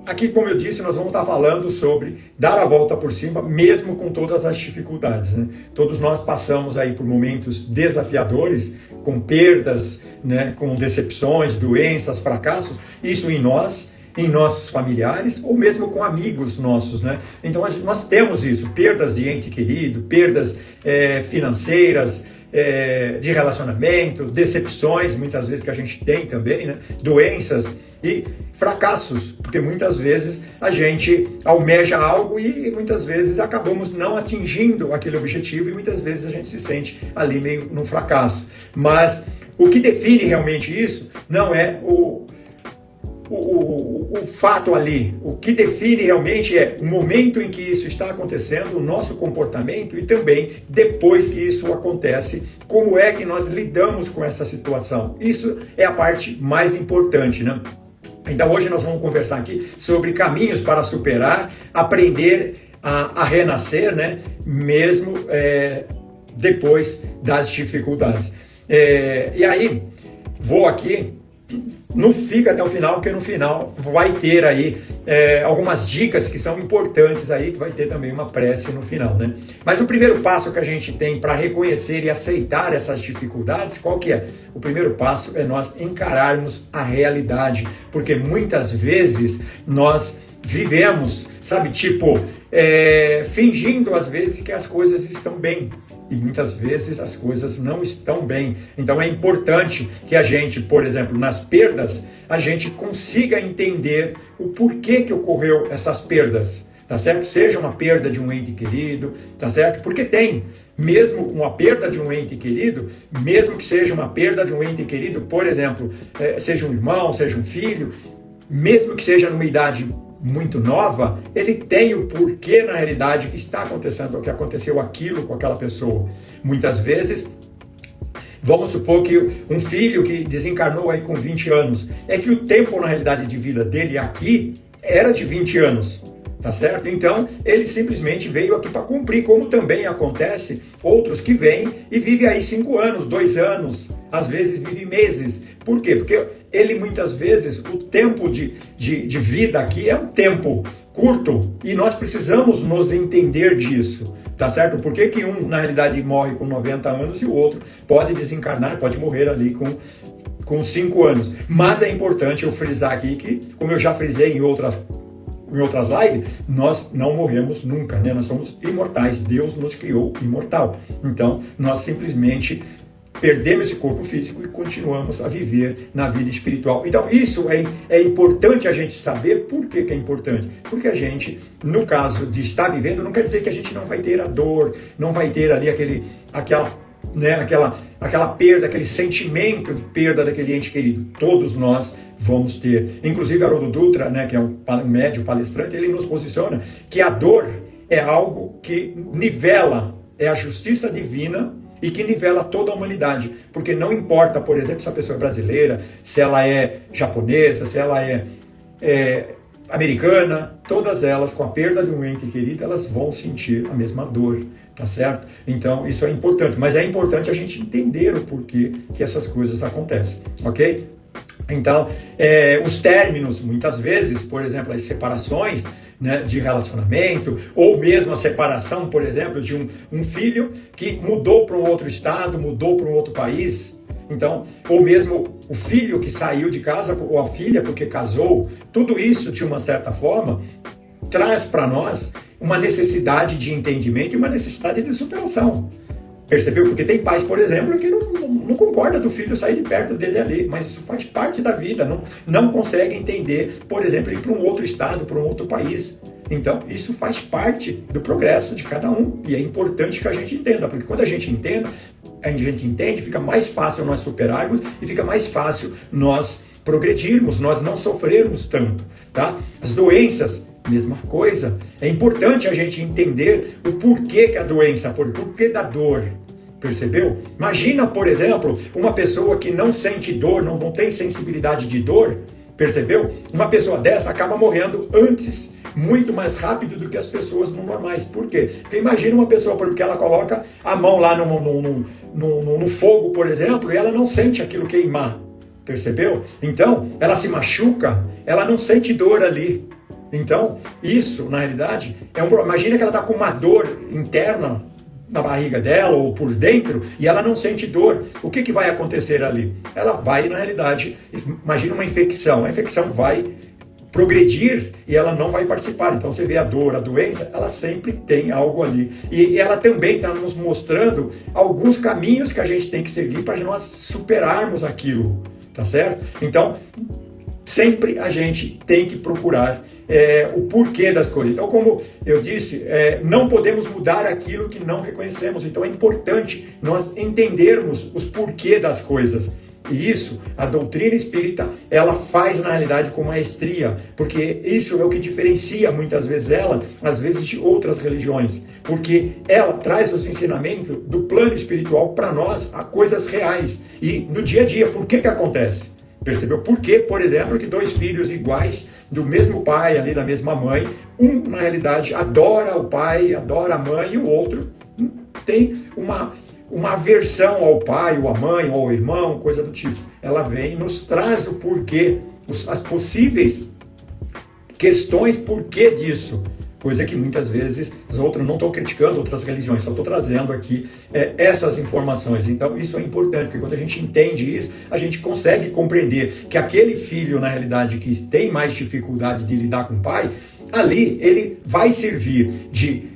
aqui, como eu disse, nós vamos estar falando sobre dar a volta por cima, mesmo com todas as dificuldades, né? Todos nós passamos aí por momentos desafiadores, com perdas, né? Com decepções, doenças, fracassos, isso em nós, em nossos familiares, ou mesmo com amigos nossos, né? Então nós temos isso, perdas de ente querido, perdas financeiras, de relacionamento, decepções, muitas vezes que a gente tem também, né? Doenças e fracassos, porque muitas vezes a gente almeja algo e muitas vezes acabamos não atingindo aquele objetivo e muitas vezes a gente se sente ali meio no fracasso. Mas o que define realmente isso não é o fato ali. O que define realmente é o momento em que isso está acontecendo, o nosso comportamento e também depois que isso acontece, como é que nós lidamos com essa situação. Isso é a parte mais importante, né? Então hoje nós vamos conversar aqui sobre caminhos para superar, aprender a renascer, né? Mesmo depois das dificuldades. E aí, vou aqui. Não fica até o final, porque no final vai ter aí algumas dicas que são importantes aí, que vai ter também uma prece no final, né? Mas o primeiro passo que a gente tem para reconhecer e aceitar essas dificuldades, qual que é? O primeiro passo é nós encararmos a realidade, porque muitas vezes nós vivemos, sabe, tipo, fingindo às vezes que as coisas estão bem. E muitas vezes as coisas não estão bem. Então é importante que a gente, por exemplo, nas perdas, a gente consiga entender o porquê que ocorreu essas perdas, tá certo? Seja uma perda de um ente querido, tá certo? Porque tem, mesmo uma perda de um ente querido, mesmo que seja uma perda de um ente querido, por exemplo, seja um irmão, seja um filho, mesmo que seja numa idade muito nova, ele tem o porquê na realidade que está acontecendo, o que aconteceu aquilo com aquela pessoa. Muitas vezes, vamos supor que um filho que desencarnou aí com 20 anos, é que o tempo na realidade de vida dele aqui era de 20 anos, tá certo? Então, ele simplesmente veio aqui para cumprir, como também acontece outros que vêm e vivem aí 5 anos, 2 anos, às vezes vive meses. Por quê? Porque ele muitas vezes, o tempo de vida aqui é um tempo curto e nós precisamos nos entender disso, tá certo? Por que que um, na realidade, morre com 90 anos e o outro pode desencarnar, pode morrer ali com 5 anos. Mas é importante eu frisar aqui que, como eu já frisei em outras lives, nós não morremos nunca, né? Nós somos imortais, Deus nos criou imortal. Então, nós simplesmente perdemos esse corpo físico e continuamos a viver na vida espiritual. Então isso é importante a gente saber. Por que que é importante? Porque a gente, no caso de estar vivendo, não quer dizer que a gente não vai ter a dor, não vai ter ali aquela perda, aquele sentimento de perda daquele ente querido. Todos nós vamos ter. Inclusive Haroldo Dutra, né, que é um médium palestrante, ele nos posiciona que a dor é algo que nivela, é a justiça divina e que nivela toda a humanidade, porque não importa, por exemplo, se a pessoa é brasileira, se ela é japonesa, se ela é americana, todas elas, com a perda de um ente querido, elas vão sentir a mesma dor, tá certo? Então, isso é importante, mas é importante a gente entender o porquê que essas coisas acontecem, ok? Então, os términos, muitas vezes, por exemplo, as separações, né, de relacionamento, ou mesmo a separação, por exemplo, de um filho que mudou para um outro estado, mudou para um outro país, então, ou mesmo o filho que saiu de casa, ou a filha porque casou, tudo isso, de uma certa forma, traz para nós uma necessidade de entendimento e uma necessidade de superação. Percebeu? Porque tem pais, por exemplo, que não concorda do filho sair de perto dele ali, mas isso faz parte da vida, não consegue entender, por exemplo, ir para um outro estado, para um outro país. Então, isso faz parte do progresso de cada um e é importante que a gente entenda, porque quando a gente entende, fica mais fácil nós superarmos e fica mais fácil nós progredirmos, nós não sofrermos tanto, tá? As doenças, mesma coisa. É importante a gente entender o porquê que a doença, o porquê da dor. Percebeu? Imagina, por exemplo, uma pessoa que não sente dor, não tem sensibilidade de dor. Percebeu? Uma pessoa dessa acaba morrendo antes, muito mais rápido do que as pessoas normais. Por quê? Porque imagina uma pessoa, porque ela coloca a mão lá no fogo, por exemplo, e ela não sente aquilo queimar. Percebeu? Então, ela se machuca, ela não sente dor ali. Então, isso, na realidade, imagina que ela está com uma dor interna na barriga dela ou por dentro e ela não sente dor. O que vai acontecer ali? Ela vai, na realidade, imagina uma infecção. A infecção vai progredir e ela não vai participar. Então você vê a dor, a doença, ela sempre tem algo ali. E ela também está nos mostrando alguns caminhos que a gente tem que seguir para nós superarmos aquilo, tá certo? Então, sempre a gente tem que procurar o porquê das coisas. Então, como eu disse, não podemos mudar aquilo que não reconhecemos. Então, é importante nós entendermos os porquês das coisas. E isso, a doutrina espírita, ela faz na realidade com maestria, porque isso é o que diferencia muitas vezes ela, às vezes, de outras religiões, porque ela traz os ensinamentos do plano espiritual para nós, a coisas reais, e no dia a dia. Por que acontece? Percebeu? Porque, por exemplo, que dois filhos iguais, do mesmo pai, ali da mesma mãe, um, na realidade, adora o pai, adora a mãe, e o outro tem uma aversão ao pai, ou à mãe, ou ao irmão, coisa do tipo. Ela vem e nos traz o porquê, as possíveis questões porquê disso. Coisa que muitas vezes os outros não estão criticando outras religiões, só estou trazendo aqui essas informações. Então isso é importante, porque quando a gente entende isso, a gente consegue compreender que aquele filho, na realidade, que tem mais dificuldade de lidar com o pai, ali ele vai servir de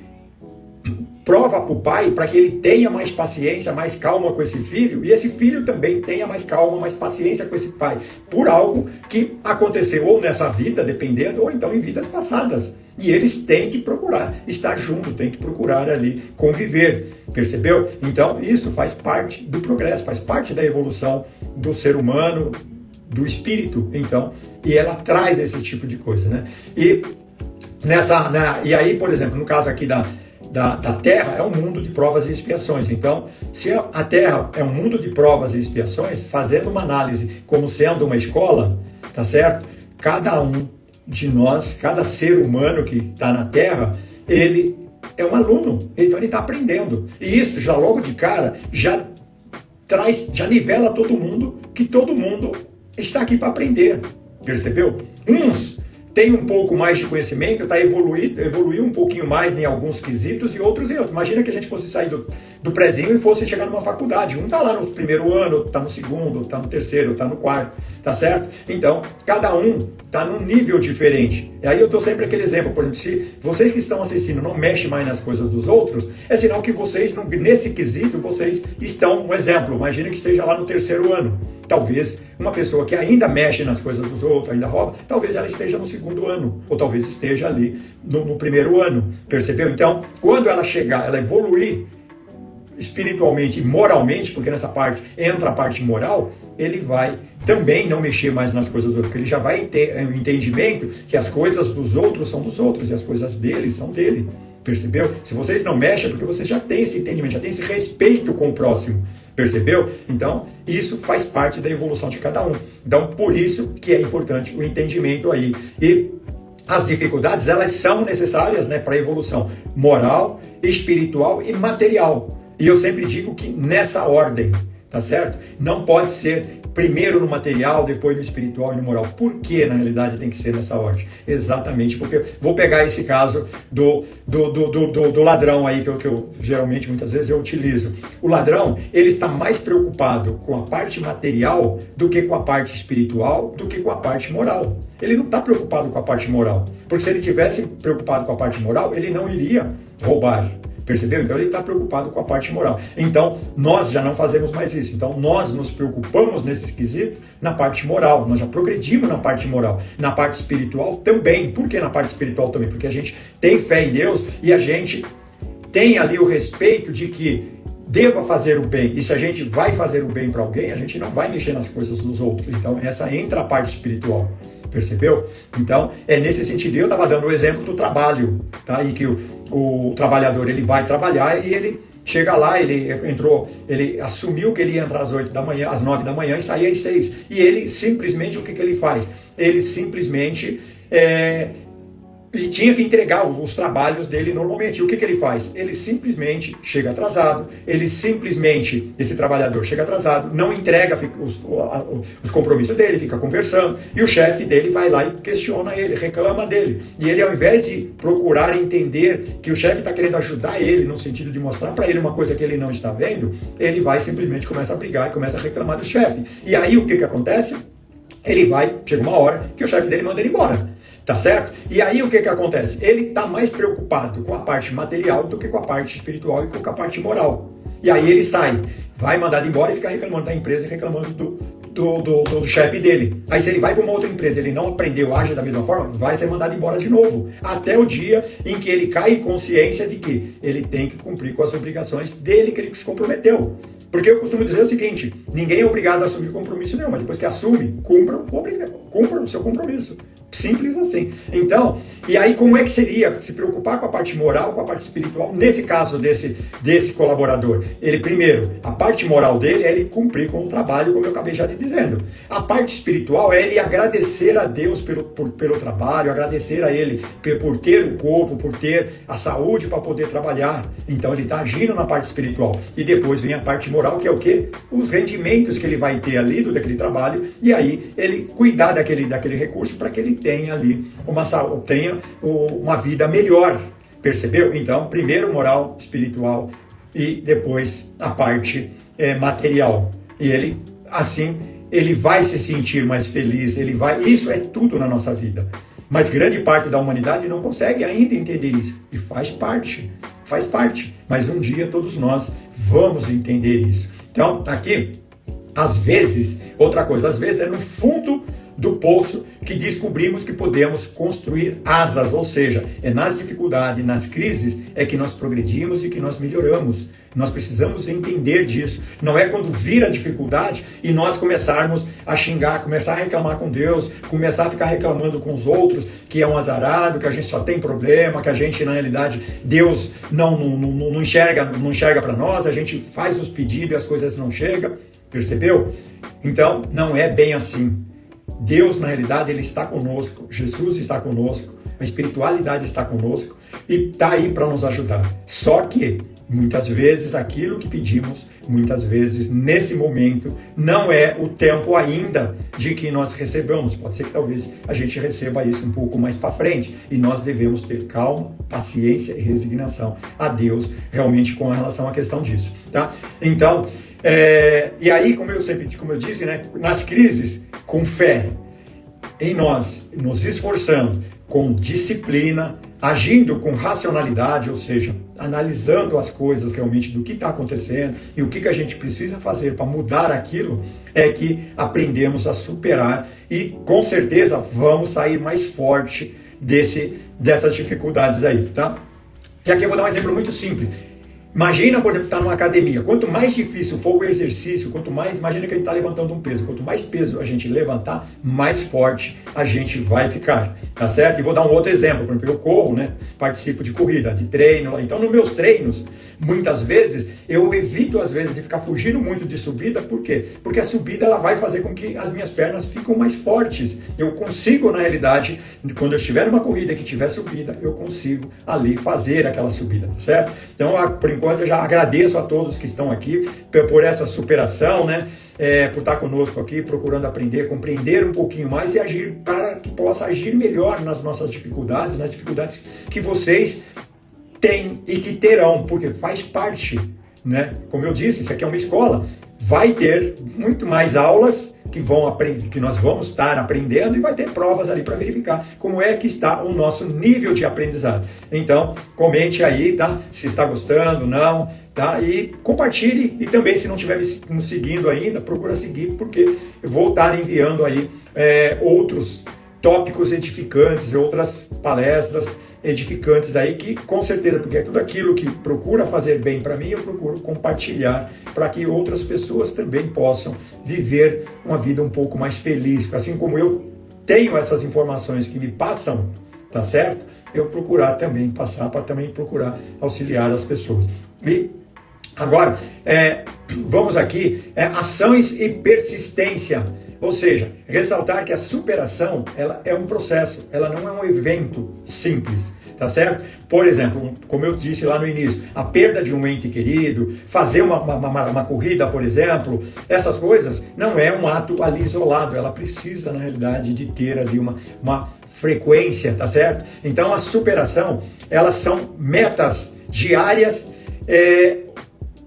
prova para o pai, para que ele tenha mais paciência, mais calma com esse filho, e esse filho também tenha mais calma, mais paciência com esse pai, por algo que aconteceu ou nessa vida, dependendo, ou então em vidas passadas. E eles têm que procurar estar juntos, têm que procurar ali conviver, percebeu? Então isso faz parte do progresso, faz parte da evolução do ser humano, do espírito, então, e ela traz esse tipo de coisa, né? E aí, por exemplo, no caso aqui da Terra, é um mundo de provas e expiações. Então, se a Terra é um mundo de provas e expiações, fazendo uma análise como sendo uma escola, tá certo? Cada um de nós, cada ser humano que está na Terra, ele é um aluno, então ele está aprendendo. E isso, já logo de cara, já nivela todo mundo, que todo mundo está aqui para aprender, percebeu? Uns tem um pouco mais de conhecimento, está evoluiu um pouquinho mais em alguns quesitos e outros em outros. Imagina que a gente fosse sair do prezinho e fosse chegar numa faculdade. Um está lá no primeiro ano, está no segundo, está no terceiro, está no quarto, tá certo? Então, cada um está num nível diferente. E aí eu dou sempre aquele exemplo, por exemplo, se vocês que estão assistindo não mexem mais nas coisas dos outros, é sinal que vocês, nesse quesito, vocês estão, um exemplo, imagina que esteja lá no terceiro ano. Talvez uma pessoa que ainda mexe nas coisas dos outros, ainda rouba, talvez ela esteja no segundo ano, ou talvez esteja ali no primeiro ano, percebeu? Então, quando ela chegar, ela evoluir espiritualmente e moralmente, porque nessa parte entra a parte moral, ele vai também não mexer mais nas coisas dos outros, porque ele já vai ter o entendimento que as coisas dos outros são dos outros e as coisas dele são dele, percebeu? Se vocês não mexem, é porque vocês já têm esse entendimento, já têm esse respeito com o próximo, percebeu? Então, isso faz parte da evolução de cada um. Então, por isso que é importante o entendimento aí. E as dificuldades, elas são necessárias, né, para a evolução moral, espiritual e material. E eu sempre digo que nessa ordem, tá certo? Não pode ser primeiro no material, depois no espiritual e no moral. Por que, na realidade, tem que ser nessa ordem? Exatamente porque... Vou pegar esse caso do ladrão aí, que eu geralmente, muitas vezes, eu utilizo. O ladrão, ele está mais preocupado com a parte material do que com a parte espiritual, do que com a parte moral. Ele não está preocupado com a parte moral. Porque se ele tivesse preocupado com a parte moral, ele não iria roubar. Percebeu? Então ele está preocupado com a parte moral. Então nós já não fazemos mais isso. Então nós nos preocupamos nesse quesito na parte moral. Nós já progredimos na parte moral. Na parte espiritual também. Por que na parte espiritual também? Porque a gente tem fé em Deus e a gente tem ali o respeito de que deva fazer o bem. E se a gente vai fazer o bem para alguém, a gente não vai mexer nas coisas dos outros. Então essa entra a parte espiritual. Percebeu? Então, é nesse sentido. Eu estava dando o exemplo do trabalho, tá? E que o trabalhador, ele vai trabalhar e ele chega lá, ele assumiu que ele ia entrar às 8 da manhã, às 9 da manhã e sair às 6. E ele simplesmente, o que ele faz? Ele simplesmente e tinha que entregar os trabalhos dele normalmente. E o que ele faz? Ele simplesmente chega atrasado, esse trabalhador chega atrasado, não entrega os compromissos dele, fica conversando, e o chefe dele vai lá e questiona ele, reclama dele. E ele, ao invés de procurar entender que o chefe está querendo ajudar ele, no sentido de mostrar para ele uma coisa que ele não está vendo, ele vai simplesmente começa a brigar e começa a reclamar do chefe. E aí o que acontece? Chega uma hora que o chefe dele manda ele embora. Tá certo? E aí o que acontece? Ele está mais preocupado com a parte material do que com a parte espiritual e com a parte moral. E aí ele sai, vai mandado embora e fica reclamando da empresa e reclamando do chefe dele. Aí se ele vai para uma outra empresa, ele não aprendeu, age da mesma forma, vai ser mandado embora de novo. Até o dia em que ele cai em consciência de que ele tem que cumprir com as obrigações dele que ele se comprometeu. Porque eu costumo dizer o seguinte, ninguém é obrigado a assumir compromisso nenhum, mas depois que assume, cumpra o seu compromisso. Simples assim. Então, e aí como é que seria se preocupar com a parte moral, com a parte espiritual, nesse caso desse colaborador? Ele, primeiro, a parte moral dele é ele cumprir com o trabalho, como eu acabei já te dizendo. A parte espiritual é ele agradecer a Deus pelo trabalho, agradecer a ele por ter o corpo, por ter a saúde para poder trabalhar. Então ele está agindo na parte espiritual. E depois vem a parte moral, que é o quê? Os rendimentos que ele vai ter ali daquele trabalho, e aí ele cuidar daquele recurso para que ele tenha ali uma vida melhor, percebeu? Então, primeiro moral, espiritual e depois a parte material. E ele, assim, ele vai se sentir mais feliz, isso é tudo na nossa vida. Mas grande parte da humanidade não consegue ainda entender isso. E faz parte. Mas um dia todos nós vamos entender isso. Então, aqui, às vezes é no fundo do poço que descobrimos que podemos construir asas, ou seja, é nas dificuldades, nas crises, é que nós progredimos e que nós melhoramos. Nós precisamos entender disso. Não é quando vir a dificuldade e nós começarmos a xingar, começar a reclamar com Deus, começar a ficar reclamando com os outros, que é um azarado, que a gente só tem problema, que a gente, na realidade, Deus não enxerga para nós, a gente faz os pedidos e as coisas não chegam. Percebeu? Então, não é bem assim. Deus, na realidade, Ele está conosco, Jesus está conosco, a espiritualidade está conosco e está aí para nos ajudar. Só que, muitas vezes, aquilo que pedimos, muitas vezes, nesse momento, não é o tempo ainda de que nós recebamos. Pode ser que talvez a gente receba isso um pouco mais para frente e nós devemos ter calma, paciência e resignação a Deus realmente com relação à questão disso, tá? Então, e aí, como eu disse, né, nas crises, com fé em nós, nos esforçando, com disciplina, agindo com racionalidade, ou seja, analisando as coisas realmente do que está acontecendo e o que a gente precisa fazer para mudar aquilo, é que aprendemos a superar e com certeza vamos sair mais forte dessas dificuldades aí, tá? E aqui eu vou dar um exemplo muito simples. Imagina, por exemplo, estar numa academia. Quanto mais difícil for o exercício, imagina que a gente está levantando um peso. Quanto mais peso a gente levantar, mais forte a gente vai ficar, tá certo? E vou dar um outro exemplo. Por exemplo, eu corro, né? Participo de corrida, de treino. Então, nos meus treinos, muitas vezes, eu evito, às vezes, de ficar fugindo muito de subida. Por quê? Porque a subida, ela vai fazer com que as minhas pernas fiquem mais fortes. Eu consigo, na realidade, quando eu estiver numa corrida que tiver subida, eu consigo ali fazer aquela subida, tá certo? Então, por enquanto, eu já agradeço a todos que estão aqui por essa superação, né? Por estar conosco aqui, procurando aprender, compreender um pouquinho mais e agir para que possa agir melhor nas nossas dificuldades, nas dificuldades que vocês têm e que terão, porque faz parte, né? Como eu disse, isso aqui é uma escola, vai ter muito mais aulas que nós vamos estar aprendendo e vai ter provas ali para verificar como é que está o nosso nível de aprendizado. Então, comente aí, tá? Se está gostando, não, tá? E compartilhe e também, se não estiver nos seguindo ainda, procura seguir, porque eu vou estar enviando aí outros tópicos edificantes, outras palestras edificantes aí, que com certeza, porque é tudo aquilo que procura fazer bem para mim, eu procuro compartilhar para que outras pessoas também possam viver uma vida um pouco mais feliz, assim como eu tenho essas informações que me passam, tá certo? Eu procurar também passar, para também procurar auxiliar as pessoas. E agora, vamos aqui, ações e persistência Ou seja, ressaltar que a superação, ela é um processo, ela não é um evento simples, tá certo? Por exemplo, como eu disse lá no início, a perda de um ente querido, fazer uma corrida, por exemplo, essas coisas não é um ato ali isolado, ela precisa, na realidade, de ter ali uma frequência, tá certo? Então, a superação, elas são metas diárias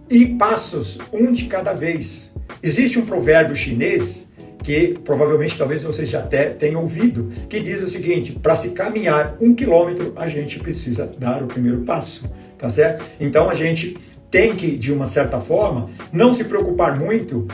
e passos, um de cada vez. Existe um provérbio chinês que provavelmente talvez vocês já até tenham ouvido, que diz o seguinte: para se caminhar 1 quilômetro, a gente precisa dar o primeiro passo, tá certo? Então a gente tem que, de uma certa forma, não se preocupar muito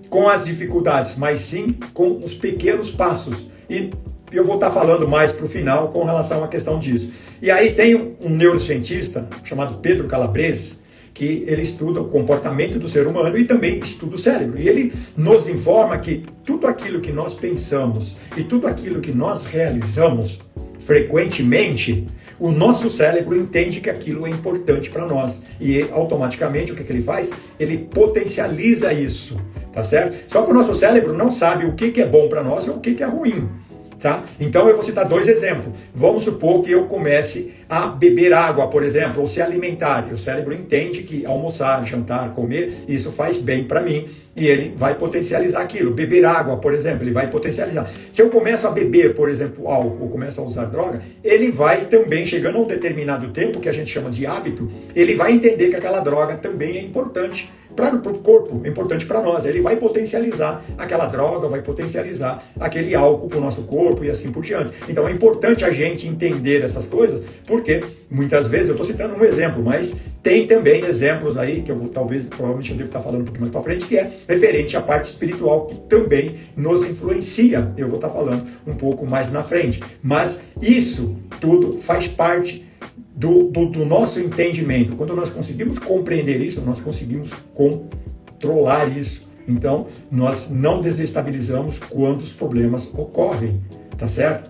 com as dificuldades, mas sim com os pequenos passos. E eu vou estar falando mais para o final com relação à questão disso. E aí tem um neurocientista chamado Pedro Calabres, que ele estuda o comportamento do ser humano e também estuda o cérebro. E ele nos informa que tudo aquilo que nós pensamos e tudo aquilo que nós realizamos frequentemente, o nosso cérebro entende que aquilo é importante para nós. E automaticamente o que ele faz? Ele potencializa isso, tá certo? Só que o nosso cérebro não sabe o que é bom para nós ou o que é ruim. Tá? Então eu vou citar 2 exemplos. Vamos supor que eu comece a beber água, por exemplo, ou se alimentar. E o cérebro entende que almoçar, jantar, comer, isso faz bem para mim e ele vai potencializar aquilo. Beber água, por exemplo, ele vai potencializar. Se eu começo a beber, por exemplo, álcool, ou começo a usar droga, ele vai também, chegando a um determinado tempo, que a gente chama de hábito, ele vai entender que aquela droga também é importante para o corpo, é importante para nós. Ele vai potencializar aquela droga, vai potencializar aquele álcool para o nosso corpo e assim por diante. Então é importante a gente entender essas coisas, porque muitas vezes, eu estou citando um exemplo, mas tem também exemplos aí, que eu vou, provavelmente eu devo estar falando um pouquinho mais para frente, que é referente à parte espiritual, que também nos influencia. Eu vou estar falando um pouco mais na frente. Mas isso tudo faz parte do nosso entendimento. Quando nós conseguimos compreender isso, nós conseguimos controlar isso. Então, nós não desestabilizamos quando os problemas ocorrem, tá certo?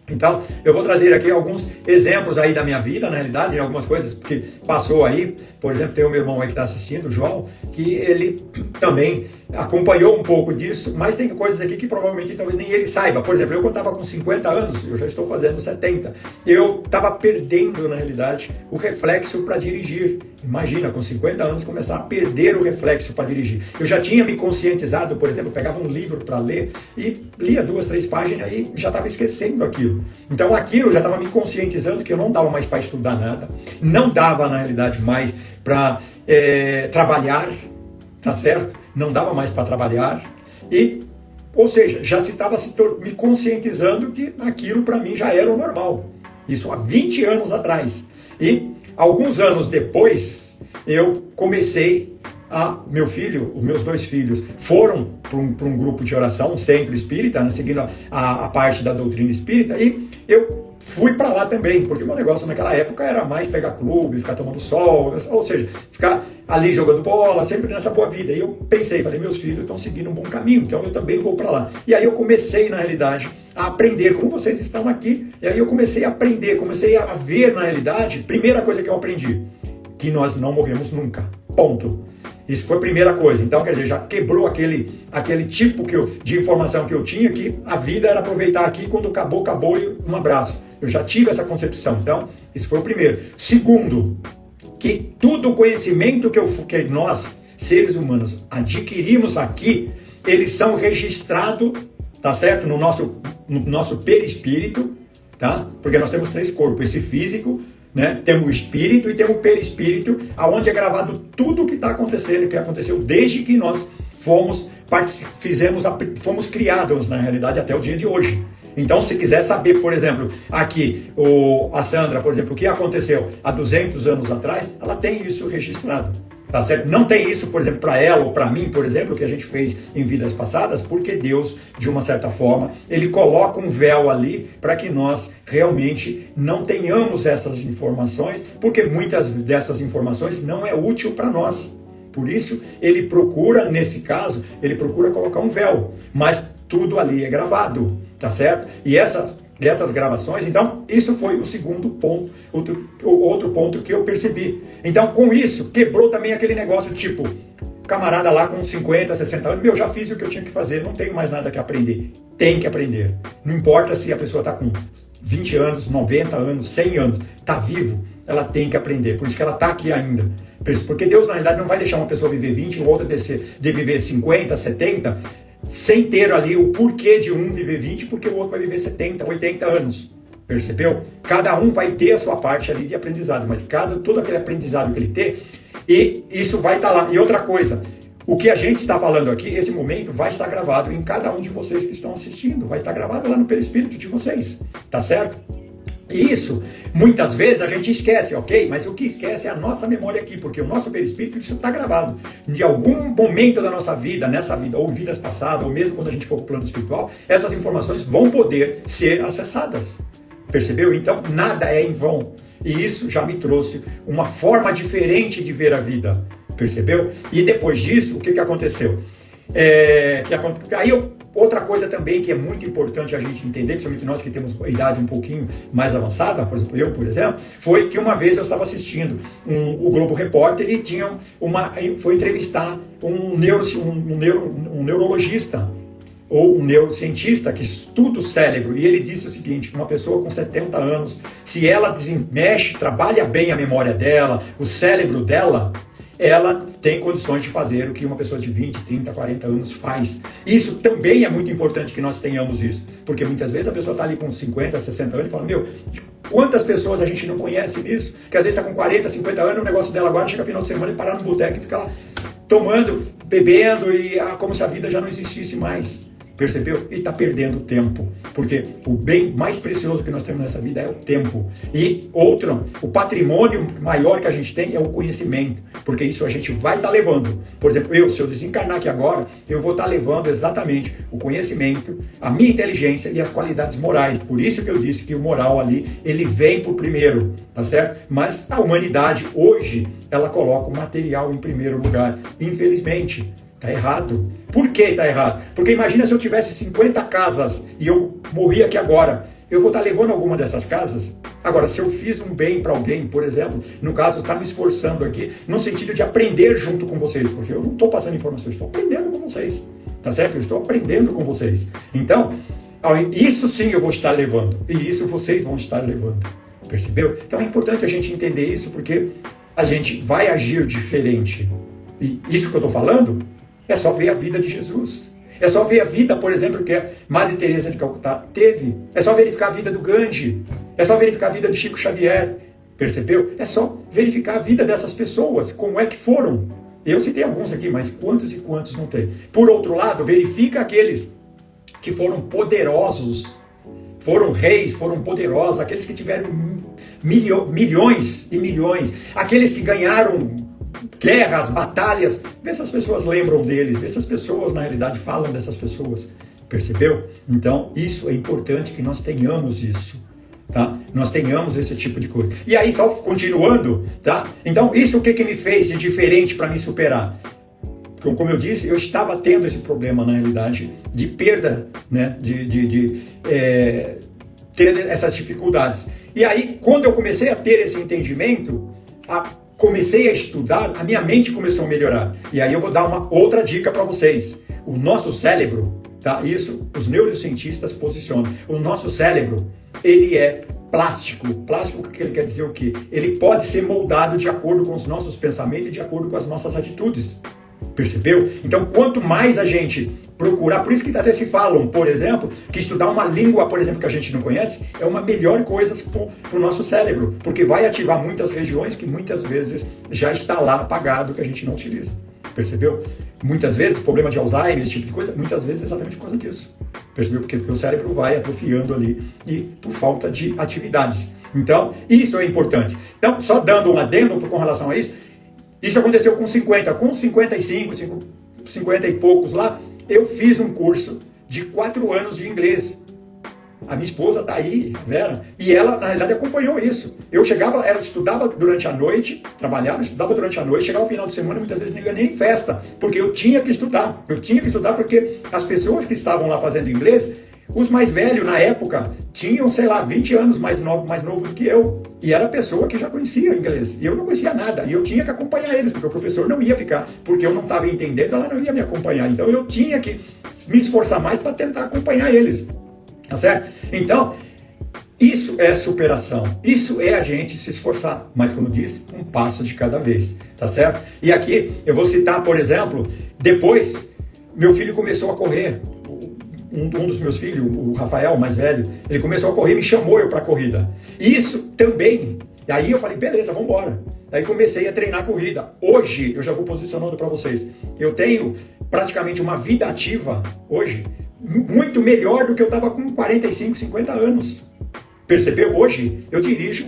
Então, eu vou trazer aqui alguns exemplos aí da minha vida, na realidade, algumas coisas que passou aí. Por exemplo, tem o meu irmão aí que está assistindo, o João, que ele também acompanhou um pouco disso, mas tem coisas aqui que provavelmente talvez nem ele saiba. Por exemplo, eu quando estava com 50 anos, eu já estou fazendo 70, eu estava perdendo, na realidade, o reflexo para dirigir. Imagina, com 50 anos, começar a perder o reflexo para dirigir. Eu já tinha me conscientizado, por exemplo, eu pegava um livro para ler e lia 2, 3 páginas e já estava esquecendo aquilo. Então aquilo já estava me conscientizando que eu não dava mais para estudar nada, não dava, na realidade, mais para trabalhar, tá certo? Não dava mais para trabalhar e, ou seja, já estava me conscientizando que aquilo para mim já era o normal. Isso há 20 anos atrás. E alguns anos depois, eu comecei meu filho, os meus 2 filhos, foram para um grupo de oração, um centro espírita, né, seguindo a parte da doutrina espírita, e eu fui para lá também, porque o meu negócio naquela época era mais pegar clube, ficar tomando sol, ou seja, ficar ali jogando bola, sempre nessa boa vida. E eu pensei, falei, meus filhos estão seguindo um bom caminho, então eu também vou para lá. E aí eu comecei, na realidade, a aprender, como vocês estão aqui, e aí eu comecei a aprender, comecei a ver, na realidade, primeira coisa que eu aprendi, que nós não morremos nunca, ponto. Isso foi a primeira coisa. Então, quer dizer, já quebrou aquele tipo de informação que eu tinha, que a vida era aproveitar aqui, quando acabou, acabou e um abraço. Eu já tive essa concepção. Então, isso foi o primeiro. Segundo, que todo o conhecimento que nós, seres humanos, adquirimos aqui, eles são registrados, tá certo? No nosso perispírito, tá? Porque nós temos 3 corpos, esse físico, né? Temos o espírito e temos o perispírito, aonde é gravado tudo o que está acontecendo, que aconteceu desde que nós fomos criados, na realidade, até o dia de hoje. Então, se quiser saber, por exemplo, aqui, a Sandra, por exemplo, o que aconteceu há 200 anos atrás, ela tem isso registrado. Tá certo? Não tem isso, por exemplo, para ela ou para mim, por exemplo, que a gente fez em vidas passadas, porque Deus, de uma certa forma, ele coloca um véu ali para que nós realmente não tenhamos essas informações, porque muitas dessas informações não é útil para nós. Por isso, ele procura, nesse caso, ele procura colocar um véu, mas tudo ali é gravado, tá certo? E essas gravações, então, isso foi o segundo ponto, outro ponto que eu percebi. Então, com isso, quebrou também aquele negócio tipo, camarada lá com 50, 60 anos, já fiz o que eu tinha que fazer, não tenho mais nada que aprender. Tem que aprender. Não importa se a pessoa está com 20 anos, 90 anos, 100 anos, está vivo, ela tem que aprender. Por isso que ela está aqui ainda. Porque Deus, na realidade, não vai deixar uma pessoa viver 20 e outra de viver 50, 70, sem ter ali o porquê de um viver 20, porque o outro vai viver 70, 80 anos. Percebeu? Cada um vai ter a sua parte ali de aprendizado, mas todo aquele aprendizado que ele ter, e isso vai estar lá. E outra coisa, o que a gente está falando aqui, esse momento vai estar gravado em cada um de vocês que estão assistindo, vai estar gravado lá no perispírito de vocês, tá certo? E isso, muitas vezes a gente esquece, ok? Mas o que esquece é a nossa memória aqui, porque o nosso perispírito, isso está gravado. De algum momento da nossa vida, nessa vida, ou vidas passadas, ou mesmo quando a gente for para o plano espiritual, essas informações vão poder ser acessadas. Percebeu? Então, nada é em vão. E isso já me trouxe uma forma diferente de ver a vida. Percebeu? E depois disso, o que aconteceu? Outra coisa também que é muito importante a gente entender, principalmente nós que temos uma idade um pouquinho mais avançada, por exemplo, eu, por exemplo, foi que uma vez eu estava assistindo o Globo Repórter e foi entrevistar um neurologista, ou um neurocientista que estuda o cérebro, e ele disse o seguinte, que uma pessoa com 70 anos, se ela trabalha bem a memória dela, o cérebro dela, ela tem condições de fazer o que uma pessoa de 20, 30, 40 anos faz. Isso também é muito importante que nós tenhamos isso, porque muitas vezes a pessoa está ali com 50, 60 anos e fala, quantas pessoas a gente não conhece nisso, que às vezes está com 40, 50 anos, o negócio dela agora chega final de semana e parar no boteco e fica lá tomando, bebendo, e como se a vida já não existisse mais. Percebeu? E está perdendo tempo, porque o bem mais precioso que nós temos nessa vida é o tempo. E o patrimônio maior que a gente tem é o conhecimento, porque isso a gente vai estar levando. Por exemplo, se eu desencarnar aqui agora, eu vou estar levando exatamente o conhecimento, a minha inteligência e as qualidades morais. Por isso que eu disse que o moral ali, ele vem por primeiro, tá certo? Mas a humanidade hoje, ela coloca o material em primeiro lugar, infelizmente. Está errado. Por que está errado? Porque imagina se eu tivesse 50 casas e eu morri aqui agora. Eu vou estar levando alguma dessas casas? Agora, se eu fiz um bem para alguém, por exemplo, no caso, está me esforçando aqui, no sentido de aprender junto com vocês, porque eu não estou passando informações, estou aprendendo com vocês. Tá certo? Eu estou aprendendo com vocês. Então, isso sim eu vou estar levando. E isso vocês vão estar levando. Percebeu? Então é importante a gente entender isso, porque a gente vai agir diferente. E isso que eu estou falando é só ver a vida de Jesus. É só ver a vida, por exemplo, que a Madre Teresa de Calcutá teve. É só verificar a vida do Gandhi. É só verificar a vida de Chico Xavier. Percebeu? É só verificar a vida dessas pessoas, como é que foram. Eu citei alguns aqui, mas quantos e quantos não tem? Por outro lado, verifica aqueles que foram poderosos, foram reis, foram poderosos, aqueles que tiveram milhões e milhões, aqueles que ganharam guerras, batalhas. Vê se as pessoas lembram deles, vê se as pessoas na realidade falam dessas pessoas, percebeu? Então isso é importante que nós tenhamos isso, tá? Nós tenhamos esse tipo de coisa. E aí só continuando, tá? Então isso o que me fez de diferente para me superar? Como eu disse, eu estava tendo esse problema na realidade de perda, né? Ter essas dificuldades. E aí quando eu comecei a ter esse entendimento, comecei a estudar, a minha mente começou a melhorar. E aí eu vou dar uma outra dica para vocês. O nosso cérebro, tá? Isso os neurocientistas posicionam. O nosso cérebro, ele é plástico. Plástico, que ele quer dizer o quê? Ele pode ser moldado de acordo com os nossos pensamentos e de acordo com as nossas atitudes. Percebeu? Então, quanto mais a gente procurar, por isso que até se falam, por exemplo, que estudar uma língua, por exemplo, que a gente não conhece, é uma melhor coisa para o nosso cérebro, porque vai ativar muitas regiões que muitas vezes já está lá apagado, que a gente não utiliza. Percebeu? Muitas vezes, problema de Alzheimer, esse tipo de coisa, muitas vezes é exatamente por causa disso. Percebeu? Porque o cérebro vai atrofiando ali e por falta de atividades. Então, isso é importante. Então, só dando um adendo com relação a isso, isso aconteceu com 50, com 55, 50 e poucos lá, eu fiz um curso de 4 anos de inglês. A minha esposa está aí, Vera, e ela, na realidade, acompanhou isso. Eu chegava, ela estudava durante a noite, trabalhava, estudava durante a noite, chegava no final de semana, muitas vezes nem ia nem em festa, porque eu tinha que estudar. Eu tinha que estudar porque as pessoas que estavam lá fazendo inglês, Os mais velhos, na época, tinham, sei lá, 20 anos mais novo do que eu. E era a pessoa que já conhecia inglês. E eu não conhecia nada. E eu tinha que acompanhar eles, porque o professor não ia ficar. Porque eu não estava entendendo, ela não ia me acompanhar. Então eu tinha que me esforçar mais para tentar acompanhar eles. Tá certo? Então, isso é superação. Isso é a gente se esforçar. Mas, como disse, um passo de cada vez. Tá certo? E aqui eu vou citar, por exemplo, depois, meu filho começou a correr. Um dos meus filhos, o Rafael, mais velho, ele começou a correr, me chamou eu para a corrida. Isso também. E aí eu falei, beleza, vamos embora. Aí comecei a treinar corrida. Hoje, eu já vou posicionando para vocês. Eu tenho praticamente uma vida ativa, hoje, muito melhor do que eu estava com 45, 50 anos. Percebeu? Hoje, eu dirijo,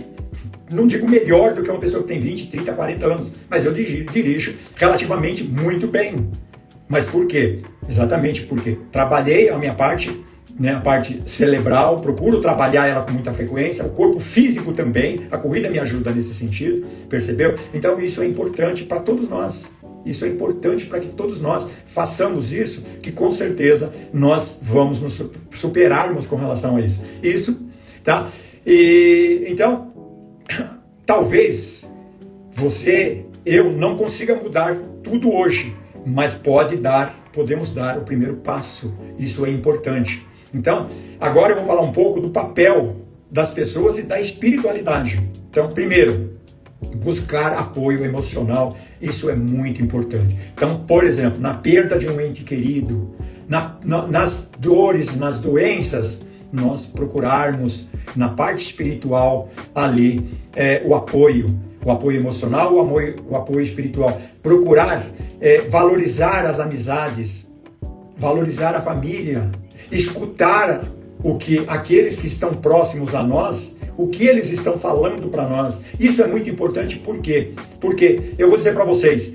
não digo melhor do que uma pessoa que tem 20, 30, 40 anos, mas eu dirijo relativamente muito bem. Mas por quê? Exatamente porque trabalhei a minha parte, né, a parte cerebral, procuro trabalhar ela com muita frequência, o corpo físico também, a corrida me ajuda nesse sentido, percebeu? Então isso é importante para todos nós. Isso é importante para que todos nós façamos isso, que com certeza nós vamos nos superarmos com relação a isso. Isso, tá? E então, talvez eu não consiga mudar tudo hoje, mas podemos dar o primeiro passo. Isso é importante. Então, agora eu vou falar um pouco do papel das pessoas e da espiritualidade. Então, primeiro, buscar apoio emocional. Isso é muito importante. Então, por exemplo, na perda de um ente querido, nas dores, nas doenças, nós procurarmos na parte espiritual ali o apoio emocional, o apoio espiritual. Procurar valorizar as amizades, valorizar a família, escutar aqueles que estão próximos a nós, o que eles estão falando para nós. Isso é muito importante, por quê? Porque eu vou dizer para vocês,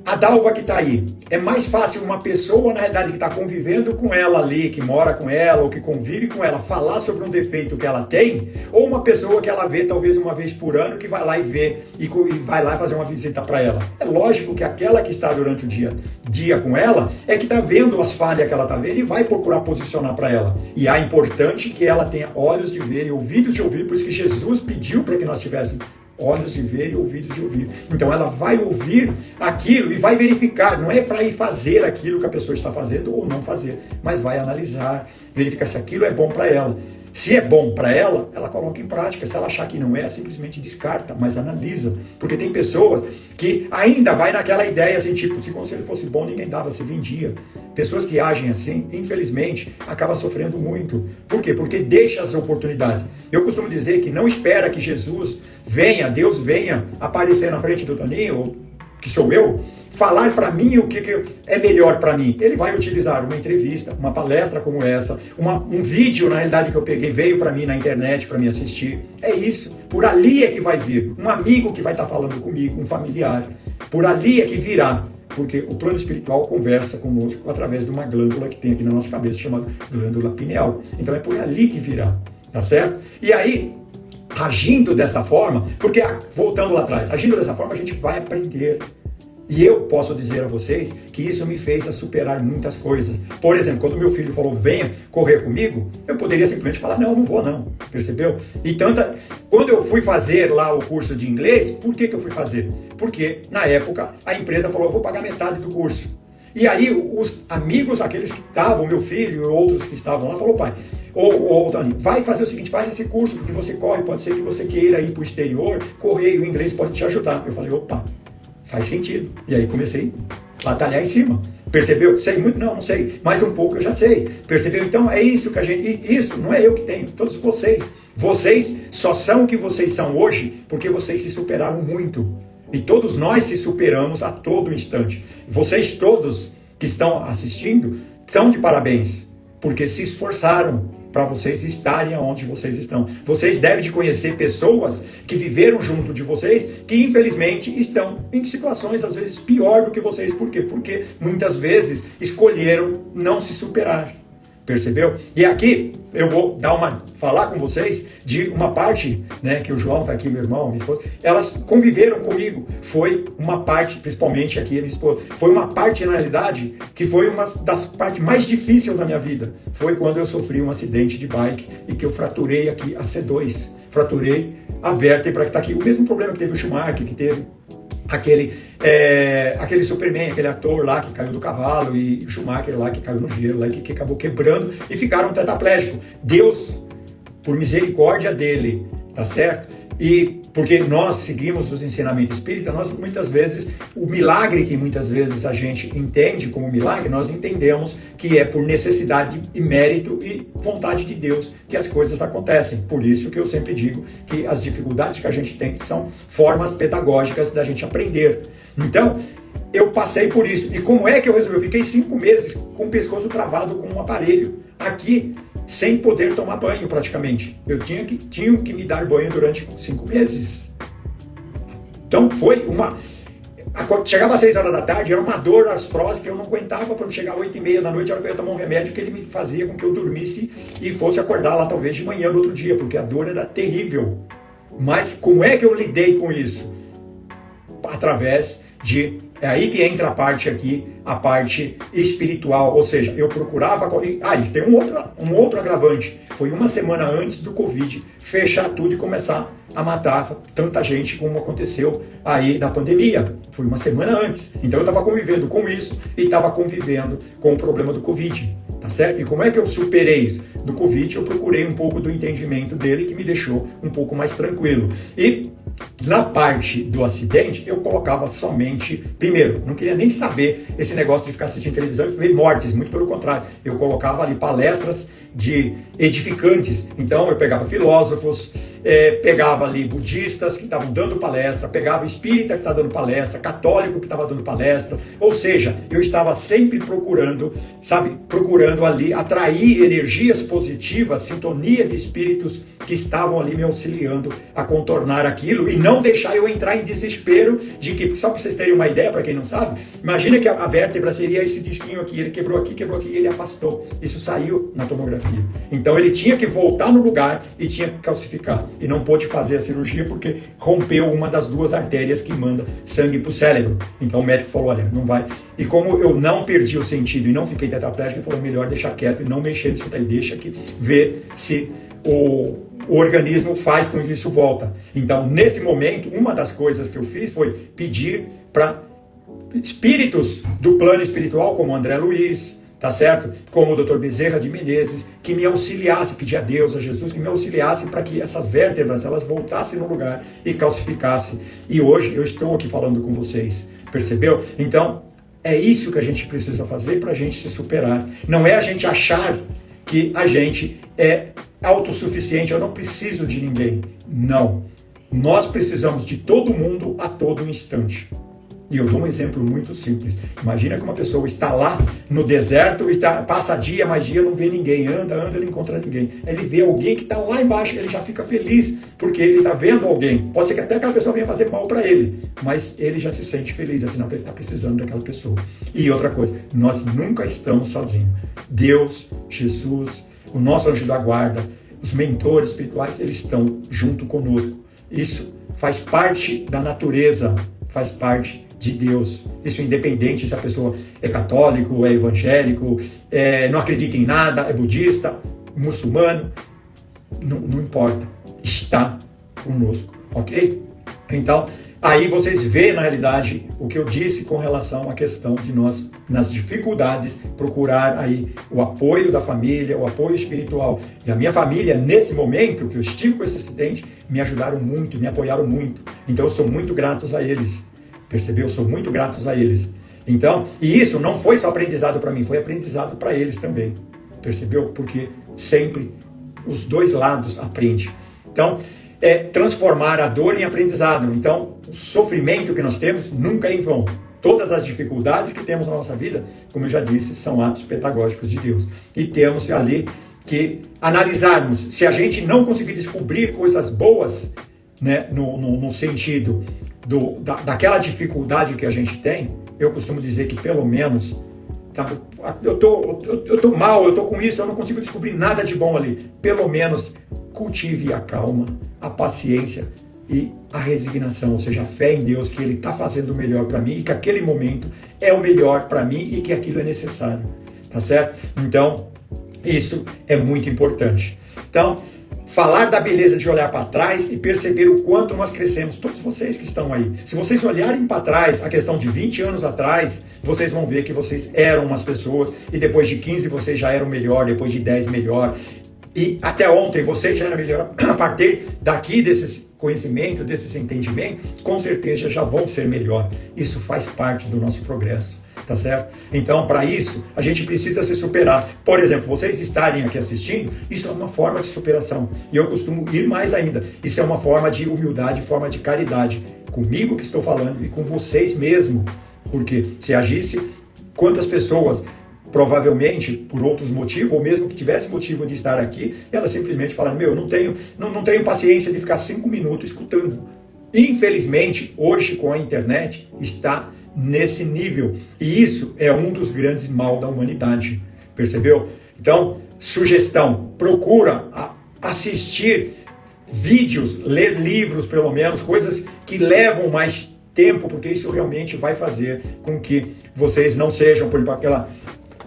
a Dalva que está aí, é mais fácil uma pessoa, na realidade, que está convivendo com ela ali, que mora com ela, ou que convive com ela, falar sobre um defeito que ela tem, ou uma pessoa que ela vê talvez uma vez por ano, que vai lá e vê, e vai lá fazer uma visita para ela. É lógico que aquela que está durante o dia com ela, é que está vendo as falhas que ela está vendo e vai procurar posicionar para ela. E é importante que ela tenha olhos de ver e ouvidos de ouvir, por isso que Jesus pediu para que nós tivéssemos olhos de ver e ouvidos de ouvir. Então ela vai ouvir aquilo e vai verificar. Não é para ir fazer aquilo que a pessoa está fazendo ou não fazer, mas vai analisar, verificar se aquilo é bom para ela. Se é bom para ela, ela coloca em prática. Se ela achar que não é, simplesmente descarta, mas analisa. Porque tem pessoas que ainda vai naquela ideia assim, tipo, se o conselho fosse bom, ninguém dava, se vendia. Pessoas que agem assim, infelizmente, acabam sofrendo muito. Por quê? Porque deixa as oportunidades. Eu costumo dizer que não espera que Deus venha aparecer na frente do Toninho, que sou eu, falar para mim o que é melhor para mim. Ele vai utilizar uma entrevista, uma palestra como essa, um vídeo, na realidade, que eu peguei, veio para mim na internet para me assistir. É isso. Por ali é que vai vir. Um amigo que vai estar falando comigo, um familiar. Por ali é que virá. Porque o plano espiritual conversa conosco através de uma glândula que tem aqui na nossa cabeça, chamada glândula pineal. Então é por ali que virá. Tá certo? E aí, agindo dessa forma, porque, voltando lá atrás, agindo dessa forma a gente vai aprender. E eu posso dizer a vocês que isso me fez a superar muitas coisas. Por exemplo, quando meu filho falou, venha correr comigo, eu poderia simplesmente falar, não vou não, percebeu? E quando eu fui fazer lá o curso de inglês, por que eu fui fazer? Porque, na época, a empresa falou, eu vou pagar metade do curso. E aí, os amigos, aqueles que estavam, meu filho e outros que estavam lá, falou, pai, Tony, vai fazer o seguinte, faz esse curso, porque você corre, pode ser que você queira ir para o exterior, correr e o inglês pode te ajudar. Eu falei, opa, faz sentido. E aí comecei a batalhar em cima. Percebeu? Sei muito? Não sei. Mais um pouco eu já sei. Percebeu? Então é isso que isso não é eu que tenho, todos vocês. Vocês só são o que vocês são hoje porque vocês se superaram muito. E todos nós se superamos a todo instante. Vocês todos que estão assistindo estão de parabéns, porque se esforçaram para vocês estarem onde vocês estão. Vocês devem de conhecer pessoas que viveram junto de vocês, que infelizmente estão em situações às vezes pior do que vocês. Por quê? Porque muitas vezes escolheram não se superar. Percebeu? E aqui eu vou falar com vocês de uma parte, né, que o João está aqui, meu irmão, minha esposa, elas conviveram comigo. Foi uma parte, principalmente aqui a minha esposa, foi uma parte, na realidade, que foi uma das partes mais difíceis da minha vida. Foi quando eu sofri um acidente de bike e que eu fraturei aqui a C2. Fraturei a vértebra que está aqui. O mesmo problema que teve o Schumacher, que teve aquele Superman, aquele ator lá que caiu do cavalo, e o Schumacher lá que caiu no gelo, lá, que acabou quebrando e ficaram tetraplégicos. Deus, por misericórdia dele, tá certo? E porque nós seguimos os ensinamentos espíritas, nós muitas vezes, o milagre que muitas vezes a gente entende como milagre, nós entendemos que é por necessidade e mérito e vontade de Deus que as coisas acontecem. Por isso que eu sempre digo que as dificuldades que a gente tem são formas pedagógicas da gente aprender. Então, eu passei por isso. E como é que eu resolvi? Eu fiquei 5 meses com o pescoço travado com um aparelho aqui, sem poder tomar banho praticamente. Eu tinha que me dar banho durante 5 meses. Então foi uma... Chegava às 6 horas da tarde, era uma dor artrose que eu não aguentava para chegar às 8h30 da noite, era que eu ia tomar um remédio que ele me fazia com que eu dormisse e fosse acordar lá talvez de manhã no outro dia, porque a dor era terrível. Mas como é que eu lidei com isso? Através de... É aí que entra a parte aqui, a parte espiritual, ou seja, eu procurava... e tem um outro agravante, foi uma semana antes do Covid fechar tudo e começar a matar tanta gente como aconteceu aí na pandemia. Foi uma semana antes. Então eu estava convivendo com isso e estava convivendo com o problema do Covid, tá certo? E como é que eu superei isso? Do Covid eu procurei um pouco do entendimento dele que me deixou um pouco mais tranquilo. E na parte do acidente, eu colocava somente... Primeiro, não queria nem saber esse negócio de ficar assistindo televisão e ver mortes, muito pelo contrário. Eu colocava ali palestras de edificantes. Então, eu pegava filósofos, pegava ali budistas que estavam dando palestra, pegava espírita que estava dando palestra, católico que estava dando palestra. Ou seja, eu estava sempre procurando ali atrair energias positivas, sintonia de espíritos que estavam ali me auxiliando a contornar aquilo e não deixar eu entrar em desespero de que, só para vocês terem uma ideia, para quem não sabe, imagina que a vértebra seria esse disquinho aqui, ele quebrou aqui e ele afastou. Isso saiu na tomografia. Então ele tinha que voltar no lugar e tinha que calcificar. E não pôde fazer a cirurgia porque rompeu uma das 2 artérias que manda sangue para o cérebro. Então o médico falou, olha, não vai. E como eu não perdi o sentido e não fiquei tetraplégico, ele falou, melhor deixar quieto e não mexer nisso daí, deixa aqui, ver se o organismo faz com que isso volta. Então, nesse momento, uma das coisas que eu fiz foi pedir para espíritos do plano espiritual, como André Luiz, tá certo? Como o Dr. Bezerra de Menezes, que me auxiliasse, pedir a Deus, a Jesus, que me auxiliasse para que essas vértebras, elas voltassem no lugar e calcificassem. E hoje eu estou aqui falando com vocês, percebeu? Então, é isso que a gente precisa fazer para a gente se superar. Não é a gente achar que a gente é autossuficiente, eu não preciso de ninguém. Não. Nós precisamos de todo mundo a todo instante. E eu dou um exemplo muito simples. Imagina que uma pessoa está lá no deserto e passa dia mais dia, não vê ninguém, anda, não encontra ninguém. Ele vê alguém que está lá embaixo, ele já fica feliz, porque ele está vendo alguém. Pode ser que até aquela pessoa venha fazer mal para ele, mas ele já se sente feliz, é sinal que ele está precisando daquela pessoa. E outra coisa, nós nunca estamos sozinhos. Deus, Jesus, o nosso anjo da guarda, os mentores espirituais, eles estão junto conosco. Isso faz parte da natureza, faz parte de Deus. Isso independente se a pessoa é católico, é evangélico, não acredita em nada, é budista, muçulmano, não importa, está conosco, ok? Então, aí vocês veem na realidade o que eu disse com relação à questão de nós, nas dificuldades, procurar aí o apoio da família, o apoio espiritual. E a minha família, nesse momento que eu estive com esse acidente, me ajudaram muito, me apoiaram muito. Então eu sou muito grato a eles. Percebeu? Eu sou muito grato a eles. Então, e isso não foi só aprendizado para mim, foi aprendizado para eles também. Percebeu? Porque sempre os dois lados aprendem. Então, transformar a dor em aprendizado. Então, o sofrimento que nós temos nunca é em vão. Todas as dificuldades que temos na nossa vida, como eu já disse, são atos pedagógicos de Deus. E temos ali que analisarmos. Se a gente não conseguir descobrir coisas boas, né, no sentido daquela dificuldade que a gente tem, eu costumo dizer que pelo menos Tá? Eu tô mal, eu tô com isso, eu não consigo descobrir nada de bom ali. Pelo menos cultive a calma, a paciência e a resignação, ou seja, a fé em Deus que Ele está fazendo o melhor para mim e que aquele momento é o melhor para mim e que aquilo é necessário, tá certo? Então, isso é muito importante. Então, falar da beleza de olhar para trás e perceber o quanto nós crescemos, todos vocês que estão aí. Se vocês olharem para trás, a questão de 20 anos atrás, vocês vão ver que vocês eram umas pessoas e depois de 15 vocês já eram melhor, depois de 10 melhor. E até ontem você já era melhor. A partir daqui desses conhecimentos, desses entendimentos, com certeza já vão ser melhor. Isso faz parte do nosso progresso, tá certo? Então, para isso, a gente precisa se superar. Por exemplo, vocês estarem aqui assistindo, isso é uma forma de superação. E eu costumo ir mais ainda. Isso é uma forma de humildade, forma de caridade. Comigo que estou falando e com vocês mesmo. Porque se agisse, quantas pessoas provavelmente por outros motivos, ou mesmo que tivesse motivo de estar aqui, ela simplesmente fala, eu não tenho paciência de ficar 5 minutos escutando. Infelizmente, hoje com a internet, está nesse nível. E isso é um dos grandes mal da humanidade. Percebeu? Então, sugestão, procura assistir vídeos, ler livros pelo menos, coisas que levam mais tempo, porque isso realmente vai fazer com que vocês não sejam, por exemplo, aquela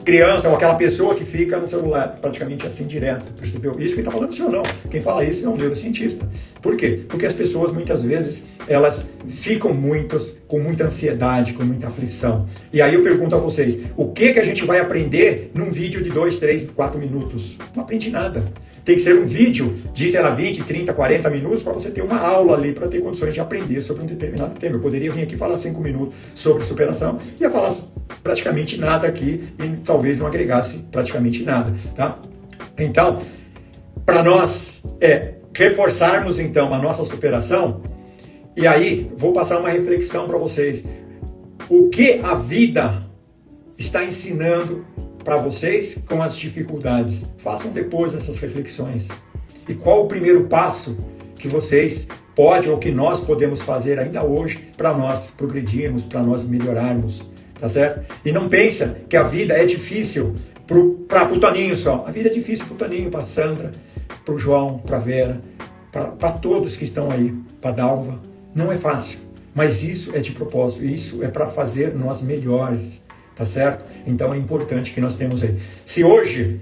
criança ou aquela pessoa que fica no celular praticamente assim direto, percebeu? Isso quem está falando isso ou não. Quem fala isso é um neurocientista. Por quê? Porque as pessoas muitas vezes elas ficam com muita ansiedade, com muita aflição. E aí eu pergunto a vocês, o que a gente vai aprender num vídeo de 2, 3, 4 minutos? Não aprendi nada. Tem que ser um vídeo de, 20, 30, 40 minutos para você ter uma aula ali, para ter condições de aprender sobre um determinado tema. Eu poderia vir aqui falar 5 minutos sobre superação, ia falar praticamente nada aqui e talvez não agregasse praticamente nada, tá? Então, para nós reforçarmos então a nossa superação, e aí vou passar uma reflexão para vocês. O que a vida está ensinando para vocês com as dificuldades? Façam depois essas reflexões. E qual o primeiro passo que vocês podem ou que nós podemos fazer ainda hoje para nós progredirmos, para nós melhorarmos, tá certo? E não pensa que a vida é difícil para o Toninho só. A vida é difícil para o Toninho, para a Sandra, para o João, para a Vera, para todos que estão aí, para a Dalva. Não é fácil, mas isso é de propósito, isso é para fazer nós melhores. Tá certo? Então é importante que nós temos aí. Se hoje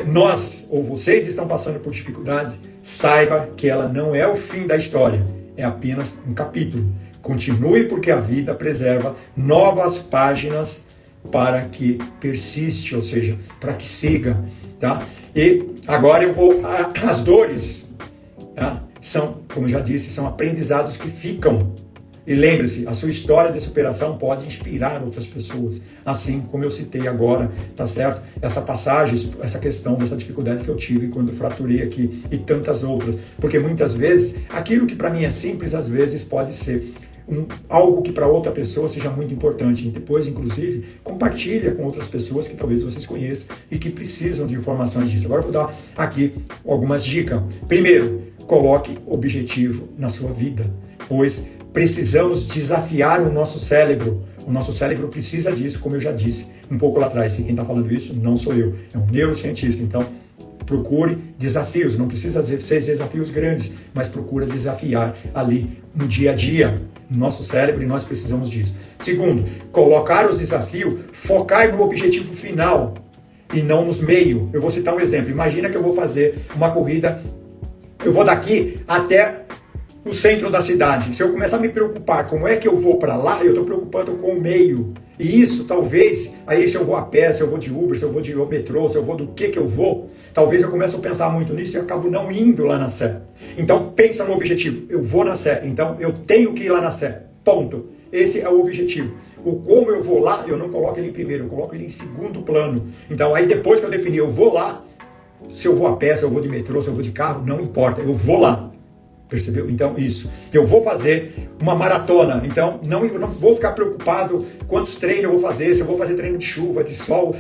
nós ou vocês estão passando por dificuldades, saiba que ela não é o fim da história, é apenas um capítulo. Continue porque a vida preserva novas páginas para que persiste, ou seja, para que siga, tá? E agora eu vou as dores, tá? São, como eu já disse, são aprendizados que ficam. E lembre-se, a sua história de superação pode inspirar outras pessoas, assim como eu citei agora, tá certo? Essa passagem, essa questão dessa dificuldade que eu tive quando fraturei aqui e tantas outras. Porque muitas vezes, aquilo que para mim é simples, às vezes pode ser algo que para outra pessoa seja muito importante. E depois, inclusive, compartilha com outras pessoas que talvez vocês conheçam e que precisam de informações disso. Agora eu vou dar aqui algumas dicas. Primeiro, coloque objetivo na sua vida, pois precisamos desafiar o nosso cérebro. O nosso cérebro precisa disso, como eu já disse um pouco lá atrás. E quem está falando isso não sou eu, é um neurocientista. Então, procure desafios. Não precisa ser desafios grandes, mas procura desafiar ali no dia a dia, no nosso cérebro, e nós precisamos disso. Segundo, colocar os desafios, focar no objetivo final e não nos meios. Eu vou citar um exemplo. Imagina que eu vou fazer uma corrida, eu vou daqui até no centro da cidade. Se eu começar a me preocupar como é que eu vou para lá, eu estou preocupando com o meio. E isso, talvez, aí se eu vou a pé, se eu vou de Uber, se eu vou de metrô, se eu vou do que eu vou, talvez eu comece a pensar muito nisso e eu acabo não indo lá na Sé. Então, pensa no objetivo. Eu vou na Sé, então eu tenho que ir lá na Sé. Ponto. Esse é o objetivo. O como eu vou lá, eu não coloco ele em primeiro, eu coloco ele em segundo plano. Então, aí depois que eu definir, eu vou lá, se eu vou a pé, se eu vou de metrô, se eu vou de carro, não importa, eu vou lá. Percebeu? Então, isso. Eu vou fazer uma maratona, então eu não vou ficar preocupado quantos treinos eu vou fazer, se eu vou fazer treino de chuva, de sol,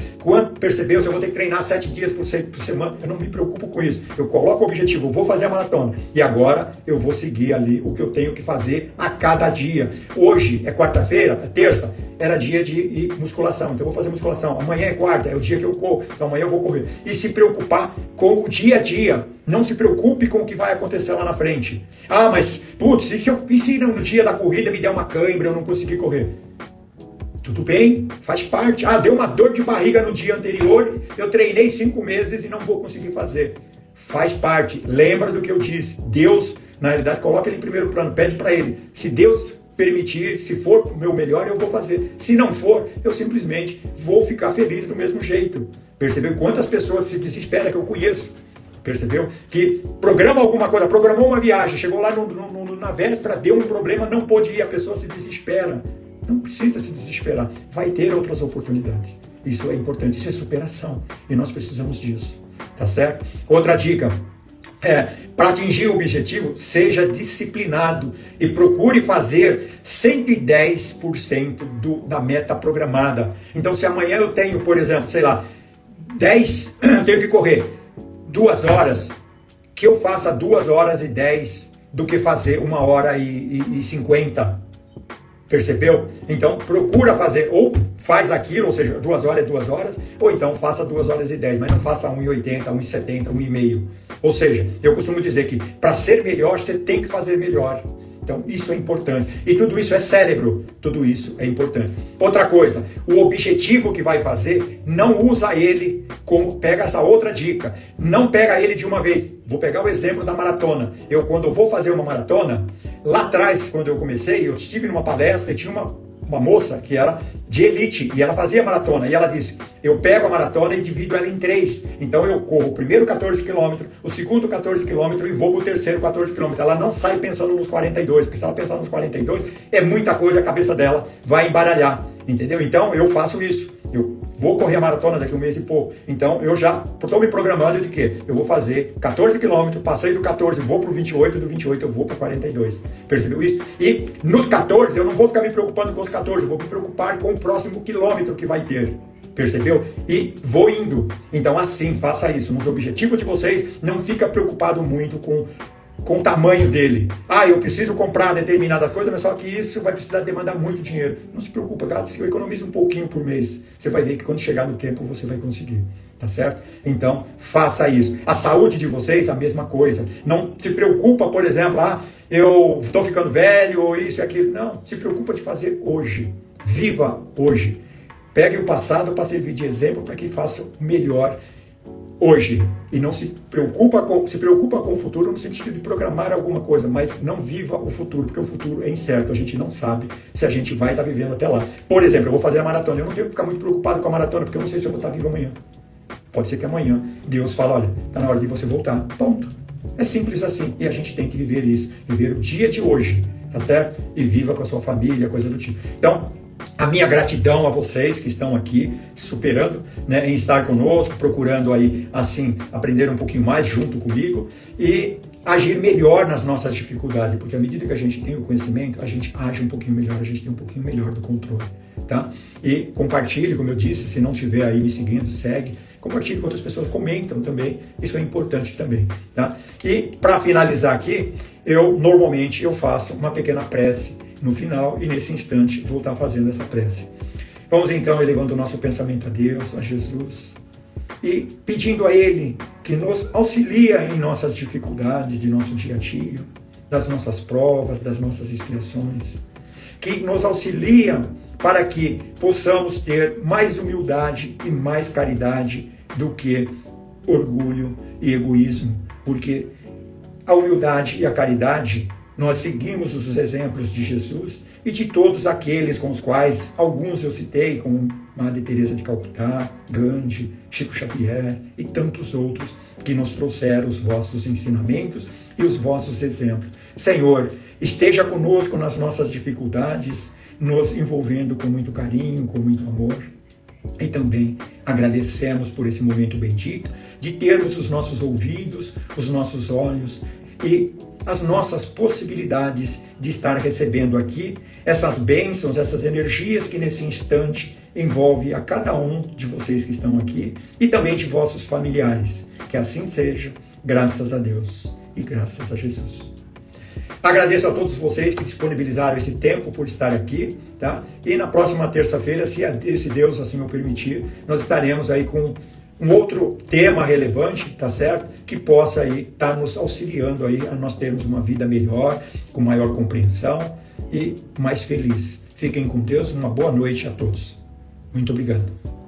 percebeu? Se eu vou ter que treinar 7 dias por semana, eu não me preocupo com isso. Eu coloco o objetivo, eu vou fazer a maratona, e agora eu vou seguir ali o que eu tenho que fazer a cada dia. Hoje é quarta-feira, é terça, era dia de ir musculação, então eu vou fazer musculação. Amanhã é quarta, é o dia que eu corro, então amanhã eu vou correr. E se preocupar com o dia a dia. Não se preocupe com o que vai acontecer lá na frente. Ah, mas, putz, e se no dia da corrida me der uma cãibra, eu não conseguir correr? Tudo bem, faz parte. Ah, deu uma dor de barriga no dia anterior, eu treinei 5 meses e não vou conseguir fazer. Faz parte. Lembra do que eu disse. Deus, na realidade, coloca ele em primeiro plano, pede para ele. Se Deus permitir, se for o meu melhor, eu vou fazer. Se não for, eu simplesmente vou ficar feliz do mesmo jeito. Percebeu? Quantas pessoas se desesperam que eu conheço? Percebeu? Que programa alguma coisa, programou uma viagem, chegou lá na véspera, deu um problema, não pôde ir, a pessoa se desespera. Não precisa se desesperar. Vai ter outras oportunidades. Isso é importante. Isso é superação. E nós precisamos disso. Tá certo? Outra dica. Para atingir o objetivo, seja disciplinado e procure fazer 110% da meta programada. Então, se amanhã eu tenho, por exemplo, sei lá, 10, eu tenho que correr 2 horas, que eu faça 2 horas e 10 do que fazer 1 hora e 50. Percebeu? Então, procura fazer, ou faz aquilo, ou seja, 2 horas é 2 horas, ou então faça 2 horas e 10, mas não faça 1,80, 1,70, 1,5. Ou seja, eu costumo dizer que para ser melhor, você tem que fazer melhor. Então, isso é importante. E tudo isso é cérebro. Tudo isso é importante. Outra coisa, o objetivo que vai fazer, não usa ele como... Pega essa outra dica. Não pega ele de uma vez. Vou pegar o exemplo da maratona. Quando eu vou fazer uma maratona, lá atrás, quando eu comecei, eu estive numa palestra e tinha uma moça que era de elite, e ela fazia maratona, e ela disse, eu pego a maratona e divido ela em 3, então eu corro o primeiro 14 km, o segundo 14 km e vou pro terceiro 14 km, ela não sai pensando nos 42, porque se ela pensar nos 42, é muita coisa, a cabeça dela vai embaralhar, entendeu? Então eu faço isso, eu vou correr a maratona daqui a 1 mês e pouco, então eu já estou me programando de que eu vou fazer 14 km, passei do 14, vou pro 28, do 28 eu vou para 42, percebeu isso? E nos 14 eu não vou ficar me preocupando com os 14, eu vou me preocupar com o próximo quilômetro que vai ter, percebeu? E vou indo, então assim, faça isso, nos objetivos de vocês, não fica preocupado muito com o tamanho dele. Ah, eu preciso comprar determinadas coisas, mas só que isso vai precisar demandar muito dinheiro. Não se preocupa, cara, se eu economizo um pouquinho por mês, você vai ver que quando chegar no tempo você vai conseguir, tá certo? Então, faça isso. A saúde de vocês, a mesma coisa. Não se preocupa, por exemplo, eu estou ficando velho, ou isso e aquilo. Não, se preocupa de fazer hoje. Viva hoje. Pegue o passado para servir de exemplo para que faça melhor hoje, e não se preocupa com o futuro no sentido de programar alguma coisa, mas não viva o futuro, porque o futuro é incerto, a gente não sabe se a gente vai estar vivendo até lá. Por exemplo, eu vou fazer a maratona, eu não tenho que ficar muito preocupado com a maratona, porque eu não sei se eu vou estar vivo amanhã. Pode ser que amanhã Deus fale, olha, está na hora de você voltar, ponto. É simples assim, e a gente tem que viver isso, viver o dia de hoje, tá certo? E viva com a sua família, coisa do tipo. Então, a minha gratidão a vocês que estão aqui superando, né, em estar conosco, procurando aí, assim, aprender um pouquinho mais junto comigo e agir melhor nas nossas dificuldades, porque à medida que a gente tem o conhecimento, a gente age um pouquinho melhor, a gente tem um pouquinho melhor do controle, tá? E compartilhe, como eu disse, se não estiver aí me seguindo, segue, compartilhe com outras pessoas, comentam também, isso é importante também, tá? E para finalizar aqui, normalmente eu faço uma pequena prece no final, e nesse instante vou estar fazendo essa prece. Vamos então elevando o nosso pensamento a Deus, a Jesus, e pedindo a Ele que nos auxilia em nossas dificuldades de nosso dia a dia, das nossas provas, das nossas expiações, que nos auxilia para que possamos ter mais humildade e mais caridade do que orgulho e egoísmo, porque a humildade e a caridade, nós seguimos os exemplos de Jesus e de todos aqueles com os quais, alguns eu citei, como Madre Teresa de Calcutá, Gandhi, Chico Xavier e tantos outros que nos trouxeram os vossos ensinamentos e os vossos exemplos. Senhor, esteja conosco nas nossas dificuldades, nos envolvendo com muito carinho, com muito amor. E também agradecemos por esse momento bendito de termos os nossos ouvidos, os nossos olhos e as nossas possibilidades de estar recebendo aqui essas bênçãos, essas energias que nesse instante envolve a cada um de vocês que estão aqui e também de vossos familiares. Que assim seja, graças a Deus e graças a Jesus. Agradeço a todos vocês que disponibilizaram esse tempo por estar aqui, tá? E na próxima terça-feira, se Deus assim o permitir, nós estaremos aí com um outro tema relevante, tá certo? Que possa aí estar nos auxiliando aí a nós termos uma vida melhor, com maior compreensão e mais feliz. Fiquem com Deus, uma boa noite a todos. Muito obrigado.